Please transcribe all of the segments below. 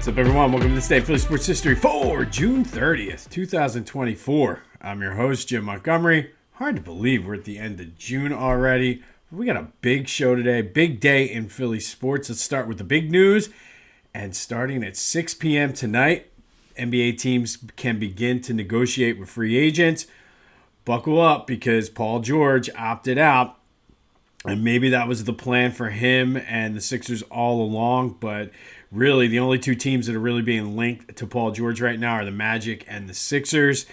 What's up, everyone? Welcome to this day of Philly Sports History for June 30th, 2024. I'm your host, Jim Montgomery. Hard to believe we're at the end of June already. We got a big show today, big day in Philly sports. Let's start with the big news. And starting at 6 p.m. tonight, NBA teams can begin to negotiate with free agents. Buckle up because Paul George opted out. And maybe that was the plan for him and the Sixers all along, but really the only two teams that are really being linked to Paul George right now are the Magic and the Sixers.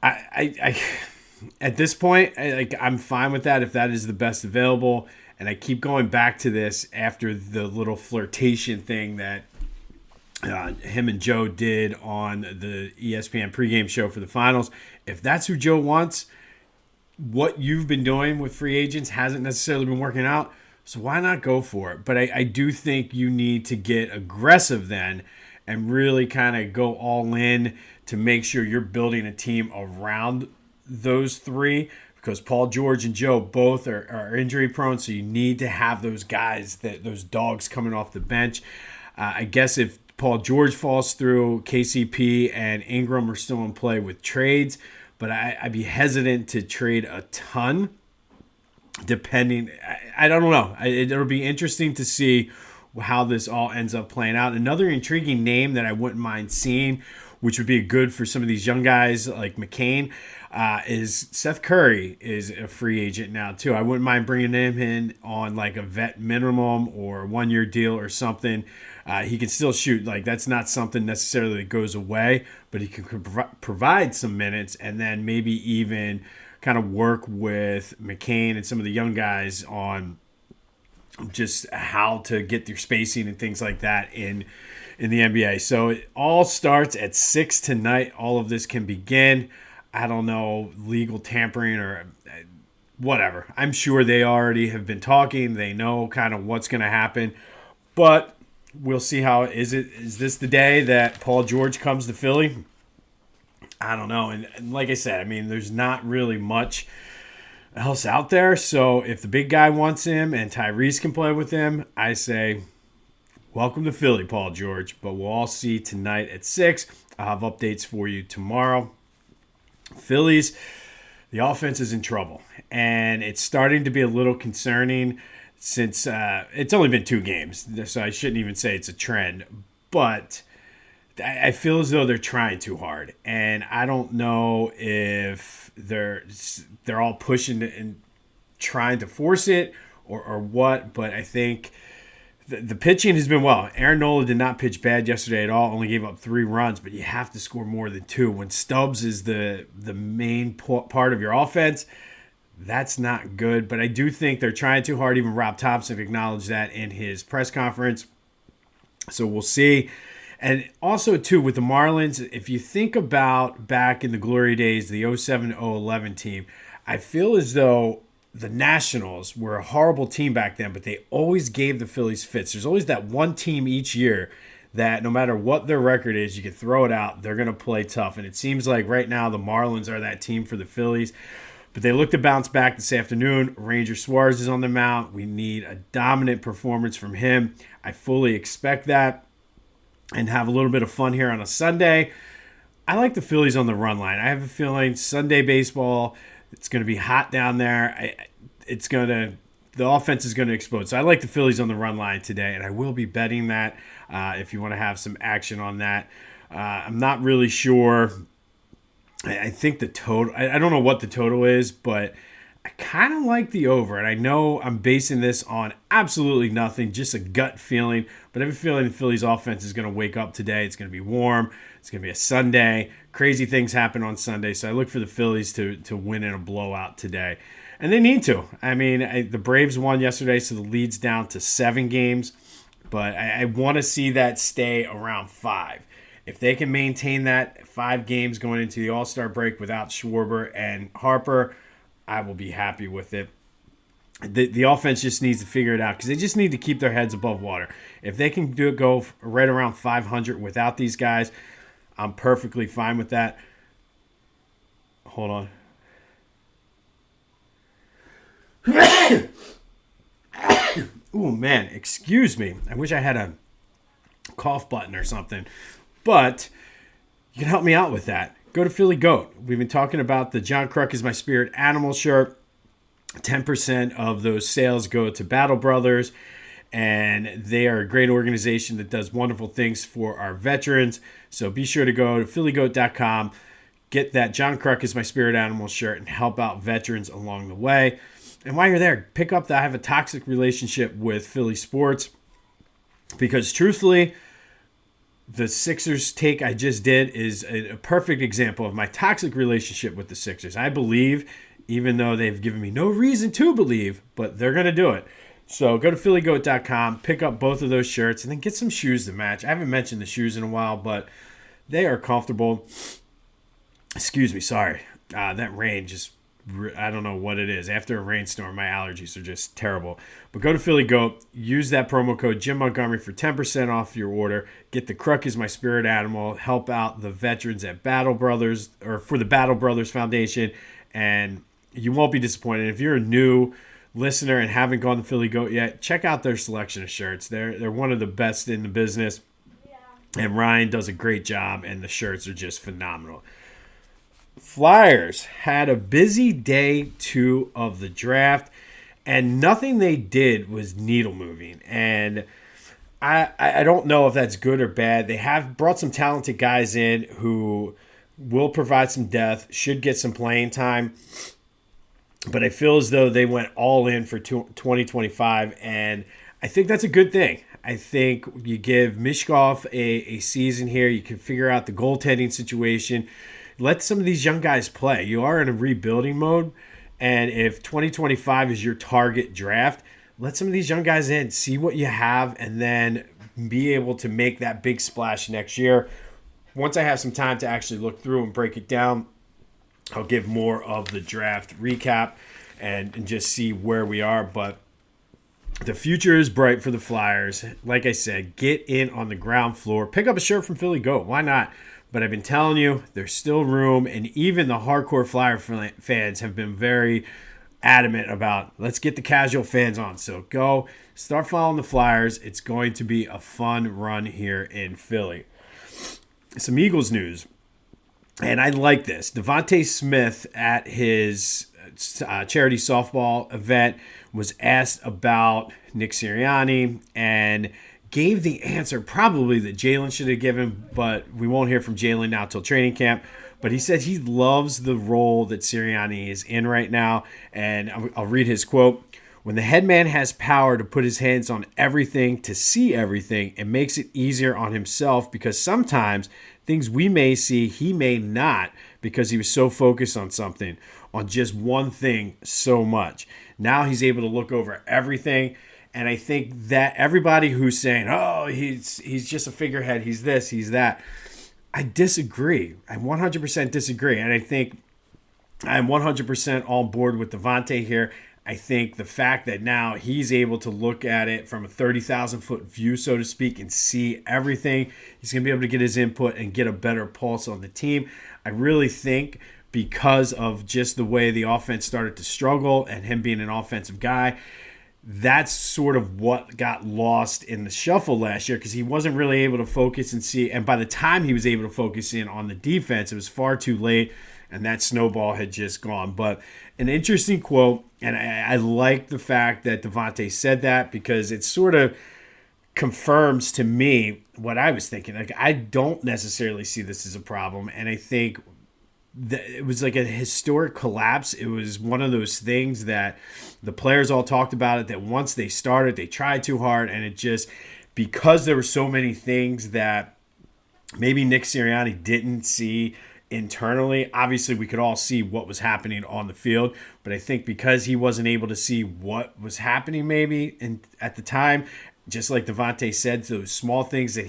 I at this point, I'm fine with that if that is the best available. And I keep going back to this after the little flirtation thing that him and Joe did on the ESPN pregame show for the finals. If that's who Joe wants, what you've been doing with free agents hasn't necessarily been working out, so why not go for it? But I do think you need to get aggressive then and really kind of go all in to make sure you're building a team around those three, because Paul George and Joe both are injury prone, so you need to have those guys, those dogs coming off the bench. I guess if Paul George falls through, KCP and Ingram are still in play with trades, but I'd be hesitant to trade a ton, depending. I don't know. It'll be interesting to see how this all ends up playing out. Another intriguing name that I wouldn't mind seeing, which would be good for some of these young guys like McCain, is Seth Curry is a free agent now too. I wouldn't mind bringing him in on like a vet minimum or a 1-year deal or something. He can still shoot. Like, that's not something necessarily that goes away, but he can provide some minutes and then maybe even kind of work with McCain and some of the young guys on just how to get their spacing and things like that in the NBA. So it all starts at 6 tonight. All of this can begin. I don't know, legal tampering or whatever. I'm sure they already have been talking. They know kind of what's going to happen, but we'll see how is this the day that Paul George comes to Philly? I don't know. And like I said, I mean, there's not really much else out there. So if the big guy wants him and Tyrese can play with him, I say, welcome to Philly, Paul George. But we'll all see tonight at 6. I'll have updates for you tomorrow. Phillies, the offense is in trouble. And it's starting to be a little concerning since it's only been 2 games, so I shouldn't even say it's a trend. But I feel as though they're trying too hard, and I don't know if they're all pushing and trying to force it or what. But I think the pitching has been well. Aaron Nola did not pitch bad yesterday at all. Only gave up 3 runs, but you have to score more than 2 when Stubbs is the main part of your offense. That's not good, but I do think they're trying too hard. Even Rob Thompson acknowledged that in his press conference. So we'll see. And also, too, with the Marlins, if you think about back in the glory days, the 07-011 team, I feel as though the Nationals were a horrible team back then, but they always gave the Phillies fits. There's always that one team each year that no matter what their record is, you can throw it out. They're going to play tough. And it seems like right now the Marlins are that team for the Phillies. But they look to bounce back this afternoon. Ranger Suarez is on the mound. We need a dominant performance from him. I fully expect that and have a little bit of fun here on a Sunday. I like the Phillies on the run line. I have a feeling Sunday baseball, it's going to be hot down there. The offense is going to explode. So I like the Phillies on the run line today, and I will be betting that if you want to have some action on that. I'm not really sure. I think the total, I don't know what the total is, but I kind of like the over. And I know I'm basing this on absolutely nothing, just a gut feeling. But I have a feeling the Phillies offense is going to wake up today. It's going to be warm. It's going to be a Sunday. Crazy things happen on Sunday. So I look for the Phillies to win in a blowout today. And they need to. I mean, the Braves won yesterday, so the lead's down to 7 games. But I want to see that stay around 5. If they can maintain that 5 games going into the All-Star break without Schwarber and Harper, I will be happy with it. The offense just needs to figure it out because they just need to keep their heads above water. If they can go right around 500 without these guys, I'm perfectly fine with that. Hold on. Ooh, man, excuse me. I wish I had a cough button or something. But you can help me out with that. Go to Philly Goat. We've been talking about the John Kruk is my spirit animal shirt. 10% of those sales go to Battle Brothers, and they are a great organization that does wonderful things for our veterans. So be sure to go to phillygoat.com, get that John Kruk is my spirit animal shirt, and help out veterans along the way. And while you're there, pick up the I have a toxic relationship with Philly sports, because truthfully, the Sixers take I just did is a perfect example of my toxic relationship with the Sixers. I believe, even though they've given me no reason to believe, but they're going to do it. So go to phillygoat.com, pick up both of those shirts, and then get some shoes to match. I haven't mentioned the shoes in a while, but they are comfortable. Excuse me, sorry. That rain just, I don't know what it is. After a rainstorm, my allergies are just terrible. But go to Philly Goat, use that promo code Jim Montgomery for 10% off your order. Get the Kruk is my spirit animal. Help out the veterans at Battle Brothers, or for the Battle Brothers Foundation, and you won't be disappointed. If you're a new listener and haven't gone to Philly Goat yet, check out their selection of shirts. They're one of the best in the business, and Ryan does a great job, and the shirts are just phenomenal. Flyers had a busy day 2 of the draft, and nothing they did was needle moving. And I don't know if that's good or bad. They have brought some talented guys in who will provide some depth, should get some playing time. But I feel as though they went all in for 2025, and I think that's a good thing. I think you give Mishkov a season here. You can figure out the goaltending situation. Let some of these young guys play. You are in a rebuilding mode, and if 2025 is your target draft, let some of these young guys in, see what you have, and then be able to make that big splash next year. Once I have some time to actually look through and break it down, I'll give more of the draft recap and just see where we are. But the future is bright for the Flyers. Like I said, get in on the ground floor. Pick up a shirt from Philly Goat. Why not? But I've been telling you, there's still room. And even the hardcore Flyer fans have been very adamant about, let's get the casual fans on. So go start following the Flyers. It's going to be a fun run here in Philly. Some Eagles news. And I like this. Devontae Smith at his charity softball event was asked about Nick Sirianni and gave the answer probably that Jalen should have given, but we won't hear from Jalen now till training camp. But he said he loves the role that Sirianni is in right now. And I'll read his quote. When the head man has power to put his hands on everything, to see everything, it makes it easier on himself, because sometimes things we may see, he may not, because he was so focused on something, on just one thing so much. Now he's able to look over everything. And I think that everybody who's saying, oh, he's just a figurehead, he's this, he's that, I disagree. I 100% disagree. And I think I'm 100% on board with Devontae here. I think the fact that now he's able to look at it from a 30,000-foot view, so to speak, and see everything, he's going to be able to get his input and get a better pulse on the team. I really think because of just the way the offense started to struggle and him being an offensive guy, that's sort of what got lost in the shuffle last year, because he wasn't really able to focus and see. And by the time he was able to focus in on the defense, it was far too late, and that snowball had just gone. But an interesting quote, and I like the fact that Devontae said that, because it sort of confirms to me what I was thinking. Like, I don't necessarily see this as a problem, and I think that it was like a historic collapse. It was one of those things that the players all talked about it, that once they started, they tried too hard, and it just, because there were so many things that maybe Nick Sirianni didn't see internally. Obviously, we could all see what was happening on the field, but I think because he wasn't able to see what was happening maybe at the time, just like Devontae said, those small things that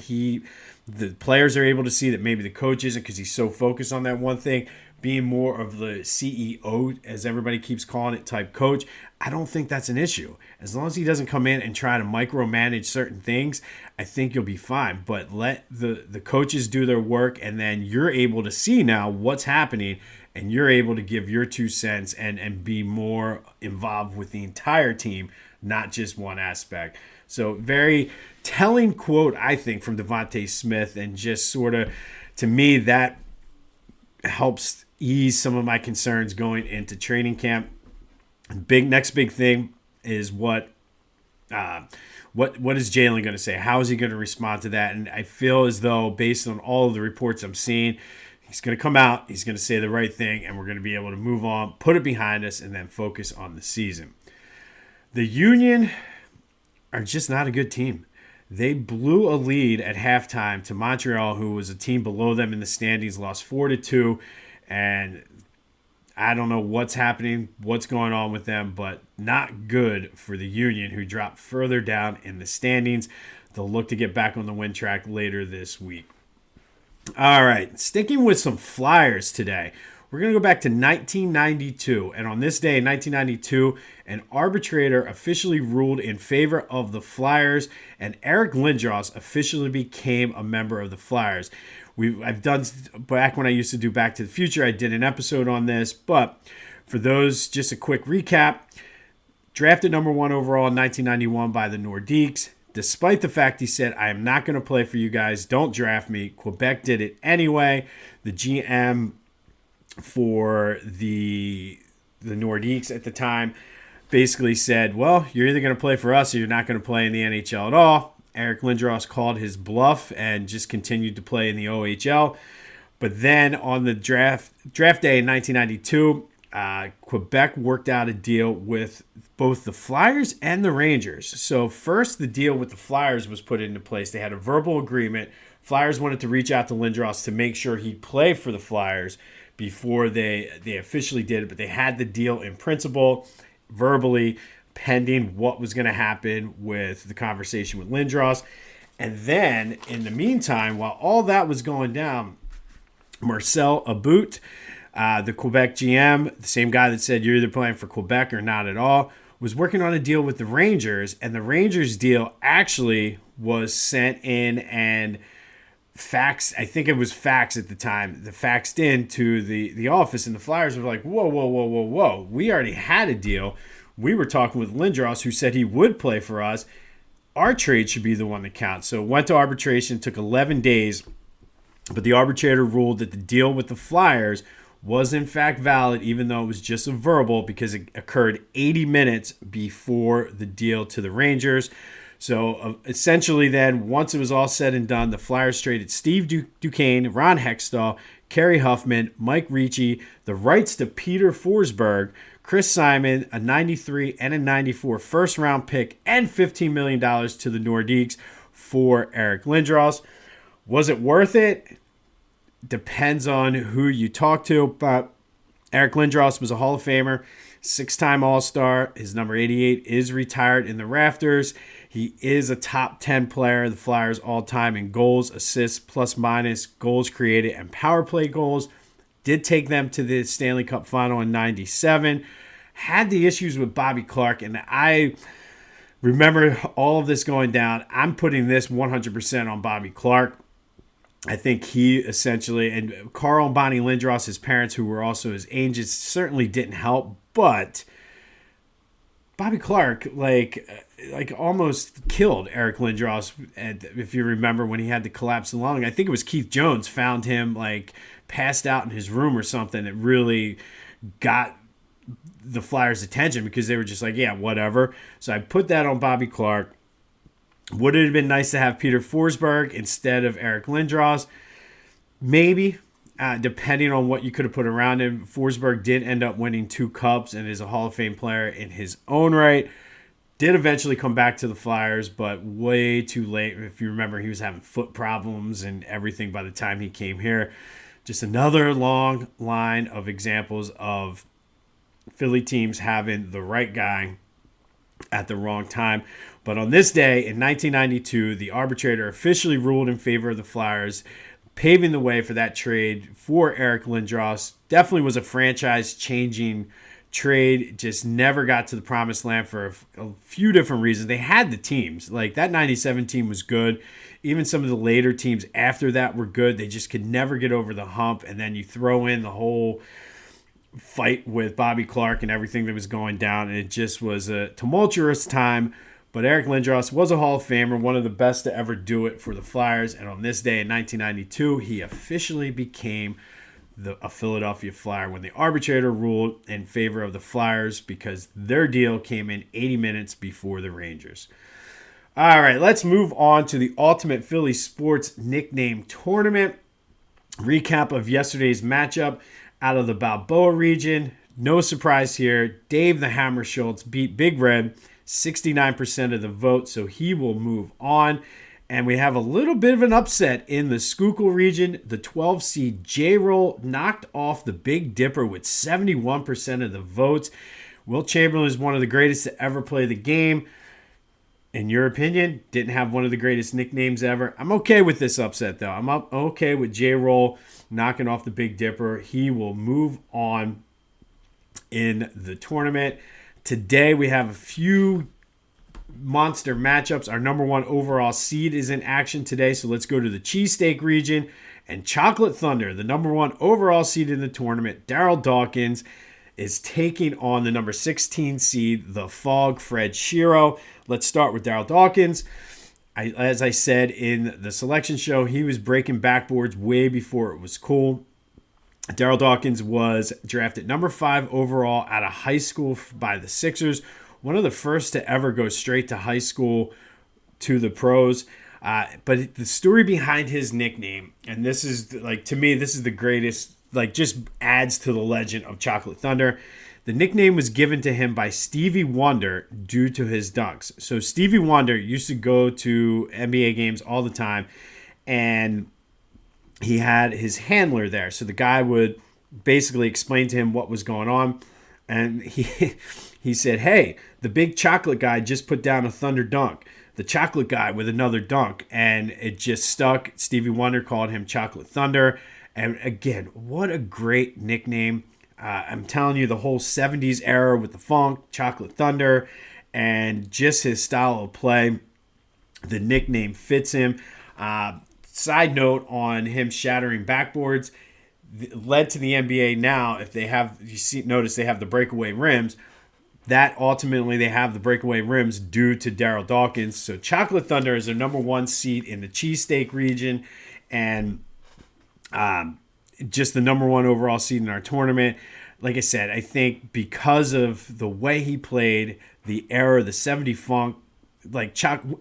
the players are able to see that maybe the coach isn't, because he's so focused on that one thing, being more of the CEO, as everybody keeps calling it, type coach. I don't think that's an issue. As long as he doesn't come in and try to micromanage certain things, I think you'll be fine. But let the coaches do their work, and then you're able to see now what's happening, and you're able to give your 2 cents and be more involved with the entire team, not just one aspect. So very telling quote, I think, from Devontae Smith, and just sort of, to me, that helps ease some of my concerns going into training camp. Next big thing is what is Jalen going to say? How is he going to respond to that? And I feel as though, based on all of the reports I'm seeing, he's going to come out, he's going to say the right thing, and we're going to be able to move on, put it behind us, and then focus on the season. The Union are just not a good team. They blew a lead at halftime to Montreal, who was a team below them in the standings, lost 4-2, and I don't know what's happening, what's going on with them, but not good for the Union, who dropped further down in the standings. They'll look to get back on the win track later this week. All right, sticking with some Flyers today. We're going to go back to 1992, and on this day in 1992, an arbitrator officially ruled in favor of the Flyers, and Eric Lindros officially became a member of the Flyers. I've done, back when I used to do Back to the Future, I did an episode on this, but for those, just a quick recap. Drafted number 1 overall in 1991 by the Nordiques. Despite the fact he said, I am not going to play for you guys, don't draft me. Quebec did it anyway. The GM for the Nordiques at the time basically said, well, you're either going to play for us or you're not going to play in the NHL at all. Eric Lindros called his bluff and just continued to play in the OHL. But then on the draft day in 1992, Quebec worked out a deal with both the Flyers and the Rangers. So first, the deal with the Flyers was put into place. They had a verbal agreement. Flyers wanted to reach out to Lindros to make sure he'd play for the Flyers before they officially did it. But they had the deal in principle, verbally, pending what was going to happen with the conversation with Lindros. And then, in the meantime, while all that was going down, Marcel About, the Quebec GM, the same guy that said you're either playing for Quebec or not at all, was working on a deal with the Rangers. And the Rangers deal actually was sent in and faxed, I think it was faxed at the time, faxed in to the office. And the Flyers were like, whoa. We already had a deal. We were talking with Lindros, who said he would play for us. Our trade should be the one that counts. So it went to arbitration, took 11 days, but the arbitrator ruled that the deal with the Flyers was in fact valid, even though it was just a verbal, because it occurred 80 minutes before the deal to the Rangers. So essentially then, once it was all said and done, the Flyers traded Steve Duquesne, Ron Hextall, Kerry Huffman, Mike Ricci, the rights to Peter Forsberg, Chris Simon, a 93 and a 94 first-round pick, and $15 million to the Nordiques for Eric Lindros. Was it worth it? Depends on who you talk to, but Eric Lindros was a Hall of Famer, 6-time All-Star. His number 88 is retired in the rafters. He is a top 10 player, the Flyers all-time in goals, assists, plus minus, goals created, and power play goals. Did take them to the Stanley Cup final in 97. Had the issues with Bobby Clarke, and I remember all of this going down. I'm putting this 100% on Bobby Clarke. I think he essentially, and Carl and Bonnie Lindros, his parents, who were also his agents, certainly didn't help. But Bobby Clarke, like almost killed Eric Lindros. And if you remember when he had the collapse of the lung, I think it was Keith Jones found him passed out in his room or something. That really got the Flyers' attention because they were just like, yeah, whatever. So I put that on Bobby Clarke. Would it have been nice to have Peter Forsberg instead of Eric Lindros? Maybe, depending on what you could have put around him. Forsberg did end up winning 2 cups and is a Hall of Fame player in his own right. Did eventually come back to the Flyers, but way too late. If you remember, he was having foot problems and everything by the time he came here. Just another long line of examples of Philly teams having the right guy at the wrong time. But on this day in 1992, the arbitrator officially ruled in favor of the Flyers, paving the way for that trade for Eric Lindros. Definitely was a franchise-changing trade. Just never got to the promised land for a few different reasons. They had the teams. That 97 team was good. Even some of the later teams after that were good. They just could never get over the hump. And then you throw in the whole fight with Bobby Clarke and everything that was going down, and it just was a tumultuous time But Eric Lindros was a Hall of Famer, one of the best to ever do it for the Flyers. And on this day in 1992, he officially became a Philadelphia Flyer when the arbitrator ruled in favor of the Flyers because their deal came in 80 minutes before the Rangers. All right, let's move on to the Ultimate Philly Sports Nickname Tournament. Recap of yesterday's matchup out of the Balboa region. No surprise here. Dave the Hammer Schultz beat Big Red, 69% of the vote, so he will move on. And we have a little bit of an upset in the Schuylkill region. The 12 seed J-Roll knocked off the Big Dipper with 71% of the votes. Will Chamberlain is one of the greatest to ever play the game. In your opinion, didn't have one of the greatest nicknames ever. I'm okay with this upset, though. I'm okay with J-Roll knocking off the Big Dipper. He will move on in the tournament. Today, we have a few monster matchups. Our number one overall seed is in action today, so let's go to the Cheesesteak region. And Chocolate Thunder, the number one overall seed in the tournament, Daryl Dawkins, is taking on the number 16 seed, the Fog, Fred Shiro. Let's start with Daryl Dawkins. As I said in the selection show, he was breaking backboards way before it was cool. Daryl Dawkins was drafted number 5 overall out of high school by the Sixers. One of the first to ever go straight to high school to the pros. But the story behind his nickname, and this is, like, to me, this is the greatest, like, just adds to the legend of Chocolate Thunder. The nickname was given to him by Stevie Wonder due to his dunks. So Stevie Wonder used to go to NBA games all the time, and he had his handler there. So the guy would basically explain to him what was going on, and he said, "Hey, the big chocolate guy just put down a Thunder dunk. The chocolate guy with another dunk," and it just stuck. Stevie Wonder called him Chocolate Thunder. And again, what a great nickname. I'm telling you, the whole 70s era with the funk, Chocolate Thunder, and just his style of play, the nickname fits him. Side note on him shattering backboards, led to the NBA now, if they have, notice they have the breakaway rims, that ultimately they have the breakaway rims due to Daryl Dawkins. So Chocolate Thunder is their number one seed in the Cheesesteak region, and just the number one overall seed in our tournament. Like I said, I think because of the way he played, the era, the 70 funk, like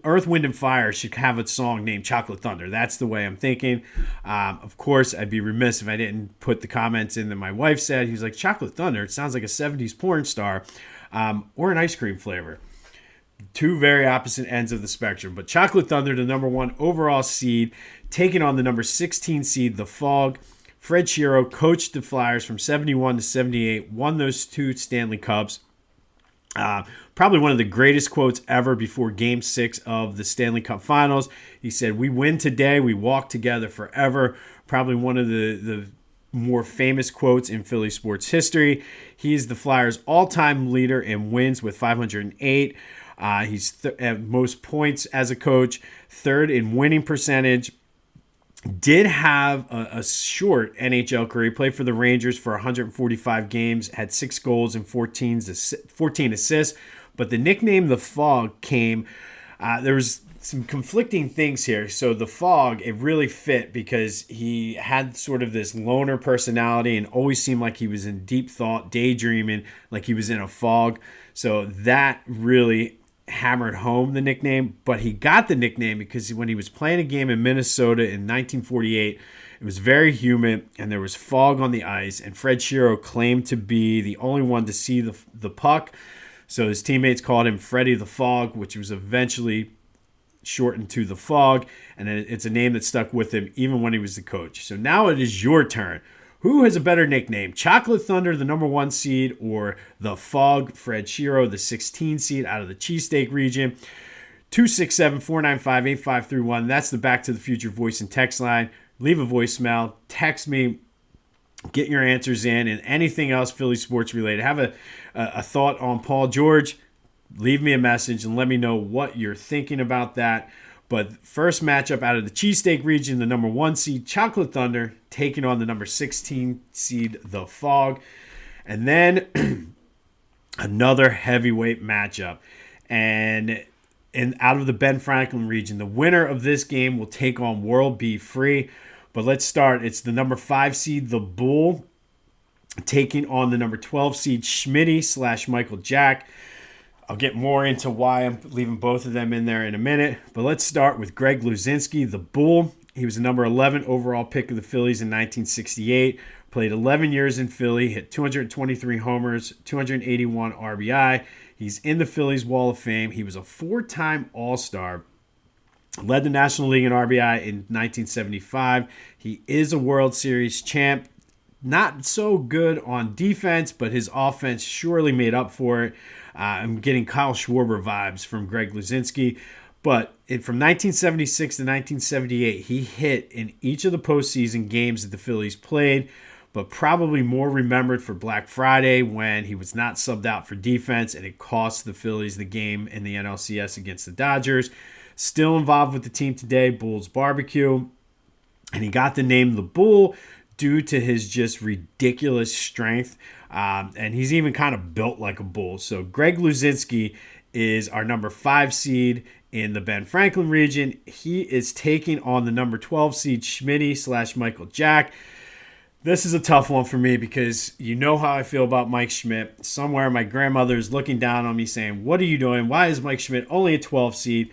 Earth, Wind, and Fire should have a song named Chocolate Thunder. That's the way I'm thinking. Of course, I'd be remiss if I didn't put the comments in that my wife said. He was like, Chocolate Thunder, it sounds like a 70s porn star or an ice cream flavor. Two very opposite ends of the spectrum. But Chocolate Thunder, the number one overall seed, taking on the number 16 seed, the Fog. Fred Shiro coached the Flyers from 71 to 78, won those 2 Stanley Cups. Probably one of the greatest quotes ever before Game 6 of the Stanley Cup Finals. He said, "We win today, we walk together forever." Probably one of the more famous quotes in Philly sports history. He is the Flyers' all-time leader in wins with 508. He's at most points as a coach, third in winning percentage. Did have a short NHL career. He played for the Rangers for 145 games, had 6 goals and 14 assists. But the nickname The Fog came, there was some conflicting things here. So The Fog, it really fit because he had sort of this loner personality and always seemed like he was in deep thought, daydreaming, like he was in a fog. So that really hammered home the nickname, but he got the nickname because when he was playing a game in Minnesota in 1948, it was very humid and there was fog on the ice, and Fred Shiro claimed to be the only one to see the puck, so his teammates called him Freddie the Fog, which was eventually shortened to the Fog, and it's a name that stuck with him even when he was the coach. So now it is your turn. Who has a better nickname? Chocolate Thunder, the number one seed, or the Fog, Fred Shiro, the 16 seed out of the Cheesesteak region? 267-495-8531. That's the Back to the Future voice and text line. Leave a voicemail. Text me. Get your answers in. And anything else Philly sports related. Have a thought on Paul George. Leave me a message and let me know what you're thinking about that. But first matchup out of the Cheesesteak region, the number 1 seed, Chocolate Thunder, taking on the number 16 seed, the Fog. And then another heavyweight matchup. And and out of the Ben Franklin region. The winner of this game will take on World B Free. But let's start. It's the number 5 seed, the Bull, taking on the number 12 seed, Schmitty / Michael Jack. I'll get more into why I'm leaving both of them in there in a minute. But let's start with Greg Luzinski, the Bull. He was the number 11 overall pick of the Phillies in 1968. Played 11 years in Philly, hit 223 homers, 281 RBI. He's in the Phillies Wall of Fame. He was a 4-time All-Star. Led the National League in RBI in 1975. He is a World Series champ. Not so good on defense, but his offense surely made up for it. I'm getting Kyle Schwarber vibes from Greg Luzinski. But from 1976 to 1978, he hit in each of the postseason games that the Phillies played, but probably more remembered for Black Friday when he was not subbed out for defense, and it cost the Phillies the game in the NLCS against the Dodgers. Still involved with the team today, Bull's Barbecue. And he got the name the Bull due to his just ridiculous strength. And he's even kind of built like a bull. So Greg Luzinski is our number 5 seed in the Ben Franklin region. He is taking on the number 12 seed, Schmitty / Michael Jack. This is a tough one for me because you know how I feel about Mike Schmidt. Somewhere my grandmother is looking down on me saying, what are you doing? Why is Mike Schmidt only a 12 seed?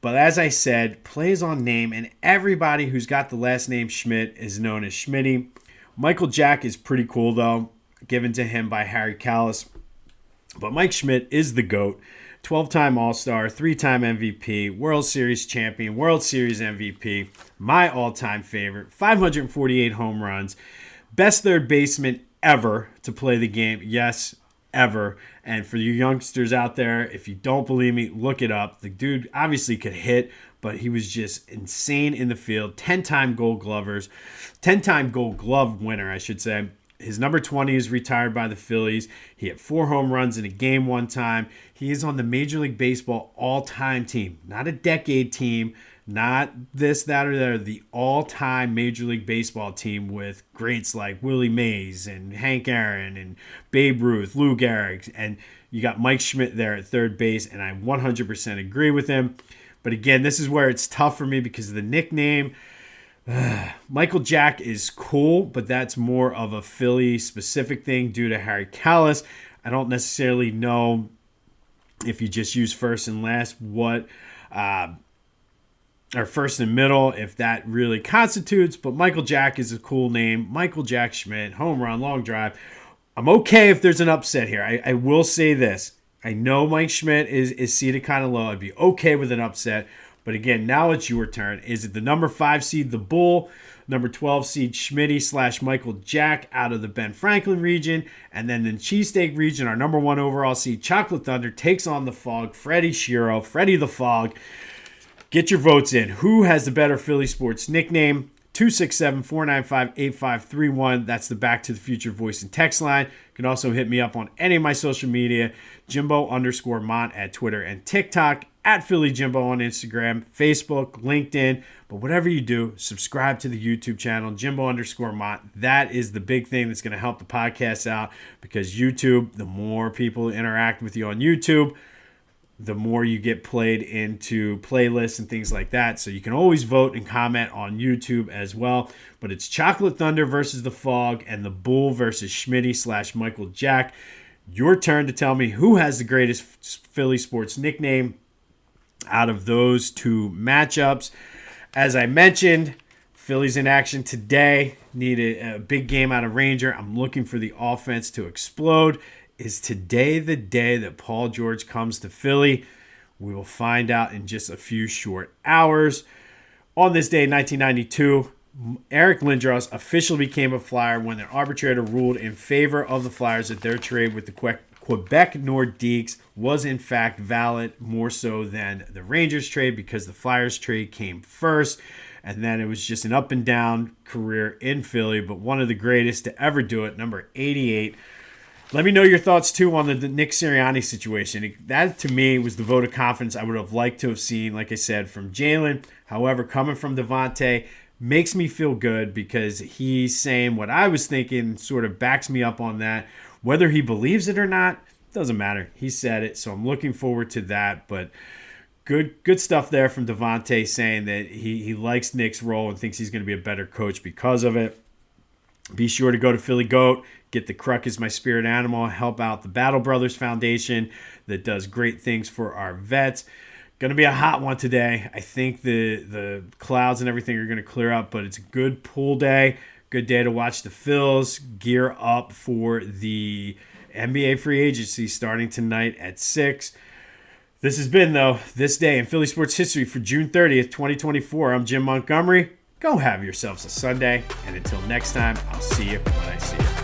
But as I said, plays on name, and everybody who's got the last name Schmidt is known as Schmitty. Michael Jack is pretty cool, though, given to him by Harry Kalas. But Mike Schmidt is the GOAT. 12-time All-Star, 3-time MVP, World Series champion, World Series MVP, my all-time favorite, 548 home runs, best third baseman ever to play the game. Yes, ever. And for you youngsters out there, if you don't believe me, look it up. The dude obviously could hit, but he was just insane in the field. 10-time Gold Glove winner, I should say. His number 20 is retired by the Phillies. He hit 4 home runs in a game one time. He is on the Major League Baseball all-time team, not a decade team, not this, that, or that, the all-time Major League Baseball team with greats like Willie Mays and Hank Aaron and Babe Ruth, Lou Gehrig, and you got Mike Schmidt there at third base, and I 100% agree with him. But again, this is where it's tough for me because of the nickname. Michael Jack is cool, but that's more of a Philly-specific thing due to Harry Kalas. I don't necessarily know if you just use first and last what or first and middle, if that really constitutes, but Michael Jack is a cool name. Michael Jack Schmidt, home run, long drive. I'm okay if there's an upset here. I will say this. I know Mike Schmidt is seated kind of low. I'd be okay with an upset. But again, now it's your turn. Is it the number 5 seed, the Bull, number 12 seed, Schmitty / Michael Jack out of the Ben Franklin region, and then the Cheesesteak region, our number 1 overall seed, Chocolate Thunder, takes on the Fog, Freddie Shiro, Freddie the Fog. Get your votes in. Who has the better Philly sports nickname? 267-495-8531. That's the Back to the Future voice and text line. You can also hit me up on any of my social media, Jimbo_Mont at Twitter and TikTok, at Philly Jimbo on Instagram, Facebook, LinkedIn. But whatever you do, subscribe to the YouTube channel, Jimbo_Mont. That is the big thing that's going to help the podcast out because YouTube, the more people interact with you on YouTube, the more you get played into playlists and things like that. So you can always vote and comment on YouTube as well. But it's Chocolate Thunder versus the Fog and the Bull versus Schmitty / Michael Jack. Your turn to tell me who has the greatest Philly sports nickname out of those two matchups. As I mentioned, Phillies in action today. Need a big game out of Ranger. I'm looking for the offense to explode. Is today the day that Paul George comes to Philly? We will find out in just a few short hours. On this day in 1992, Eric Lindros officially became a Flyer when the arbitrator ruled in favor of the Flyers that their trade with the Quebec Nordiques was in fact valid, more so than the Rangers trade because the Flyers trade came first. And then it was just an up and down career in Philly, but one of the greatest to ever do it, number 88. Let me know your thoughts, too, on the Nick Sirianni situation. That, to me, was the vote of confidence I would have liked to have seen, like I said, from Jalen. However, coming from Devontae makes me feel good because he's saying what I was thinking, sort of backs me up on that. Whether he believes it or not, doesn't matter. He said it, so I'm looking forward to that. But good stuff there from Devontae saying that he likes Nick's role and thinks he's going to be a better coach because of it. Be sure to go to Philly Goat, get the Cruck is My Spirit Animal, help out the Battle Brothers Foundation that does great things for our vets. Going to be a hot one today. I think the clouds and everything are going to clear up, but it's a good pool day. Good day to watch the Phils gear up for the NBA free agency starting tonight at 6. This has been, though, This Day in Philly Sports History for June 30th, 2024. I'm Jim Montgomery. Go have yourselves a Sunday, and until next time, I'll see you when I see you.